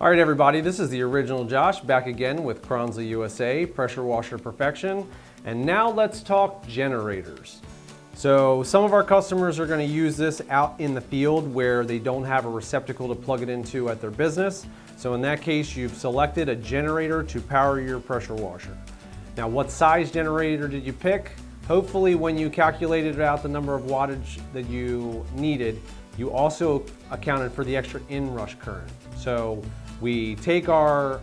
All right, everybody, this is the original Josh back again with Kranzle USA, pressure washer perfection. And now let's talk generators. So some of our customers are going to use this out in the field where they don't have a receptacle to plug it into at their business. So in that case, you've selected a generator to power your pressure washer. Now, what size generator did you pick? Hopefully when you calculated out the number of wattage that you needed, you also accounted for the extra inrush current. So we take our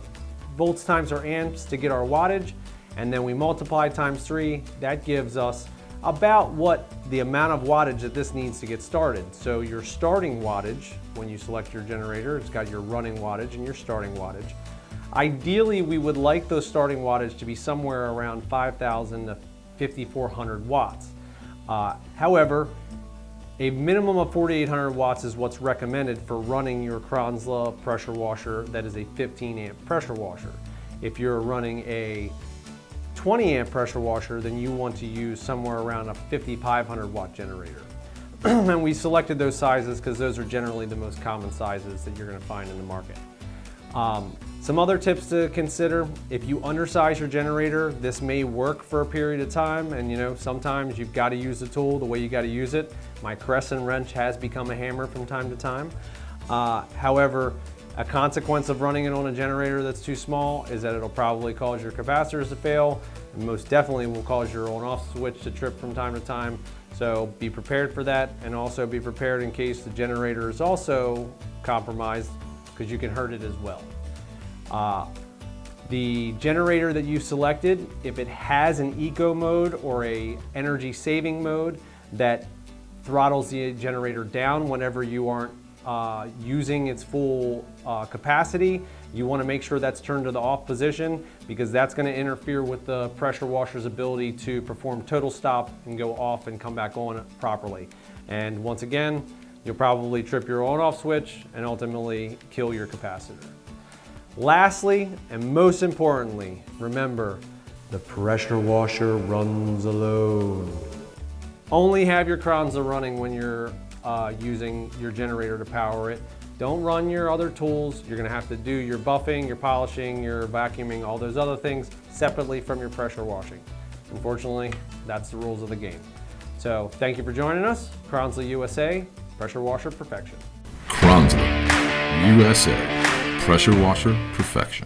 volts times our amps to get our wattage, and then we multiply times 3. That gives us about what the amount of wattage that this needs to get started. So your starting wattage, when you select your generator, it's got your running wattage and your starting wattage. Ideally, we would like those starting wattage to be somewhere around 5,000 to 5,400 watts. However, a minimum of 4,800 watts is what's recommended for running your Kranzle pressure washer that is a 15 amp pressure washer. If you're running a 20 amp pressure washer, then you want to use somewhere around a 5,500 watt generator. And we selected those sizes because those are generally the most common sizes that you're going to find in the market. Some other tips to consider: if you undersize your generator, this may work for a period of time, and sometimes you've got to use the tool the way you got to use it. My crescent wrench has become a hammer from time to time. However, a consequence of running it on a generator that's too small is that it'll probably cause your capacitors to fail, and most definitely will cause your on-off switch to trip from time to time. So be prepared for that, and also be prepared in case the generator is also compromised, because you can hurt it as well. The generator that you selected, if it has an eco mode or a energy saving mode that throttles the generator down whenever you aren't using its full capacity, you want to make sure that's turned to the off position, because that's going to interfere with the pressure washer's ability to perform total stop and go off and come back on properly. And once again, you'll probably trip your on-off switch and ultimately kill your capacitor. Lastly, and most importantly, remember, the pressure washer runs alone. Only have your Kranzle running when you're using your generator to power it. Don't run your other tools. You're going to have to do your buffing, your polishing, your vacuuming, all those other things separately from your pressure washing. Unfortunately, that's the rules of the game. So thank you for joining us. Kranzle USA, pressure washer perfection. Kranzle USA, pressure washer perfection.